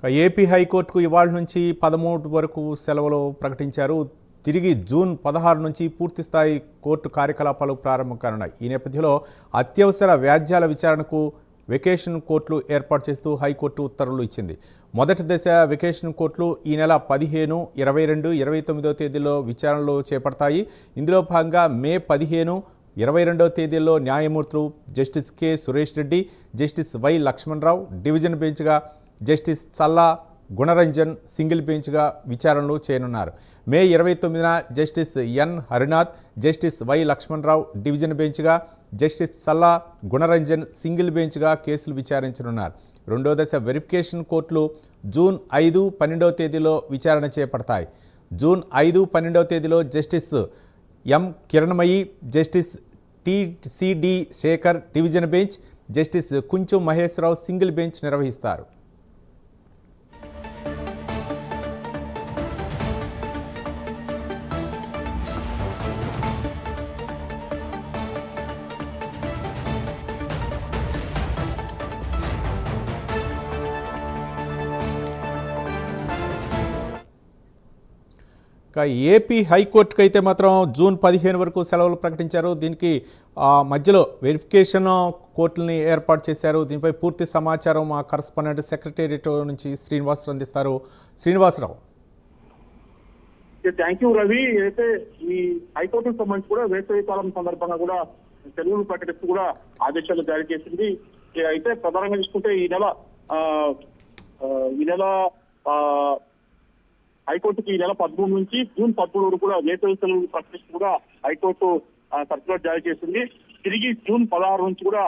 AP హైకోర్టుకు ఇవాళ నుంచి 13 వరకు సెలవులు ప్రకటించారు. తిరిగి జూన్ 16 నుంచి పూర్తిస్థాయి కోర్టు కార్యకలాపాలు ప్రారంభం కానున్నాయి. ఈ నేపథ్యంలో అత్యవసర వ్యాజ్యాల విచారణకు వెకేషన్ కోర్టులు ఏర్పాటు చేస్తూ హైకోర్టు ఉత్తర్వులు ఇచ్చింది. మొదటి దశ వెకేషన్ కోర్టులు ఈ నెల 15, 22, 29వ తేదీల్లో విచారణలు చేపడతాయి. ఇందులో భాగంగా మే 15, 22వ తేదీల్లో న్యాయమూర్తులు justice K Suresh Reddy, justice Y Lakshmanarao division బెంచ్గా, జస్టిస్ చల్లా గుణరంజన్ సింగిల్ బెంచ్గా విచారణలు చేయనున్నారు. మే 29న justice N Harinath, justice Y Lakshmanarao division బెంచ్గా, జస్టిస్ చల్లా గుణరంజన్ సింగిల్ బెంచ్గా కేసులు విచారించనున్నారు. రెండో దశ వెరిఫికేషన్ కోర్టులు జూన్ 5, 12వ తేదీలో విచారణ చేపడతాయి. జూన్ 5, 12వ తేదీలో justice M Kiranmayi, justice TCD Sekhar division bench, justice Kuncham Maheswararao single bench నిర్వహిస్తారు. ఏపీ హైకోర్టుకు అయితే మాత్రం జూన్ 15 వరకు సెలవులు ప్రకటించారు. దీనికి మధ్యలో వెరిఫికేషన్ కోర్టులని ఏర్పాటు చేశారు. దీనిపై పూర్తి సమాచారం మా కరస్పాండెంట్ సెక్రటేరియట్ నుంచి శ్రీనివాసరావు అందిస్తారు. శ్రీనివాసరావు. Thank you Ravi. అయితే ఈ హైకోర్టుకు సంబంధించి కూడా వేసవి కాలం సందర్భంగా కూడా సెలవులు ప్రకటిస్తూ కూడా ఆదేశాలు జారీ చేసింది. అయితే ప్రధానంగా చూసుకుంటే ఈ నెల హైకోర్టుకి ఈ నెల 13 నుంచి జూన్ 13 వరకు కూడా వేసవి సెలవులు ప్రకటిస్తూ కూడా హైకోర్టు సర్క్యులర్ జారీ చేసింది. తిరిగి జూన్ 16 నుంచి కూడా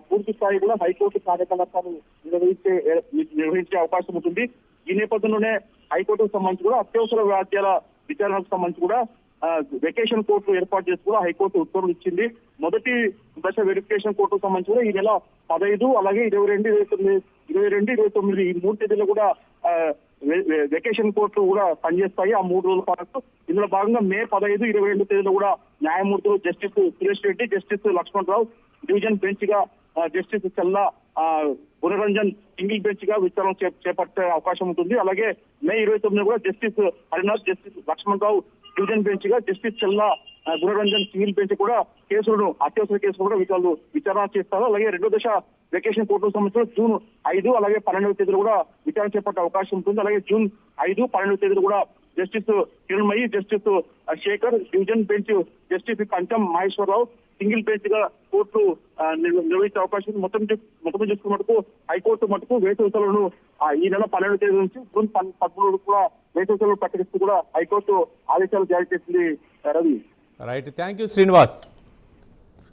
పూర్తి స్థాయి కూడా హైకోర్టు కార్యకలాపాలు నిర్వహించే అవకాశం ఉంటుంది. ఈ నేపథ్యంలోనే హైకోర్టుకు సంబంధించి కూడా అత్యవసర వ్యాజ్యాల విచారణకు సంబంధించి కూడా వెకేషన్ కోర్టు ఏర్పాటు చేసి కూడా హైకోర్టు ఉత్తర్వులు ఇచ్చింది. మొదటి దశ వెరిఫికేషన్ కోర్టుకు సంబంధించి కూడా ఈ నెల 15, అలాగే 22, 29 ఈ 3 తేదీలు కూడా వెకేషన్ కోర్టు కూడా పనిచేస్తాయి. ఆ 3 రోజుల పాటు ఇందులో భాగంగా మే 15, 22 తేదీలో కూడా న్యాయమూర్తులు justice Suresh Reddy, justice Lakshmanarao division bench గా, justice Challa Gunaranjan single bench గా విచారణ చేపట్టే అవకాశం ఉంటుంది. అలాగే మే 29 కూడా justice Harinath, justice Lakshmanarao division bench గా, justice Challa Gunaranjan single bench కూడా అత్యవసర కేసులు కూడా విచారణ చేస్తారు. అలాగే రెండో దశ వెకేషన్ కోర్టుకు సంబంధించిన జూన్ 5, అలాగే 12వ తేదీలు కూడా విచారణ చేపట్టే అవకాశం ఉంటుంది. అలాగే జూన్ 5, 12వ తేదీలు కూడా justice Kiranmayi, justice Shekhar division bench, justice Kancham Maheswara Rao single bench గా కోర్టు నిర్వహించే అవకాశం. మొత్తం చూసుకున్న మటుకు హైకోర్టు మటుకు వేసవి సెలవులను ఈ నెల 12వ తేదీ నుంచి జూన్ 13 కూడా వేసవి సెలవులు ప్రకటిస్తూ కూడా హైకోర్టు ఆదేశాలు జారీ చేసింది. Ravi. Right, thank you Srinivas.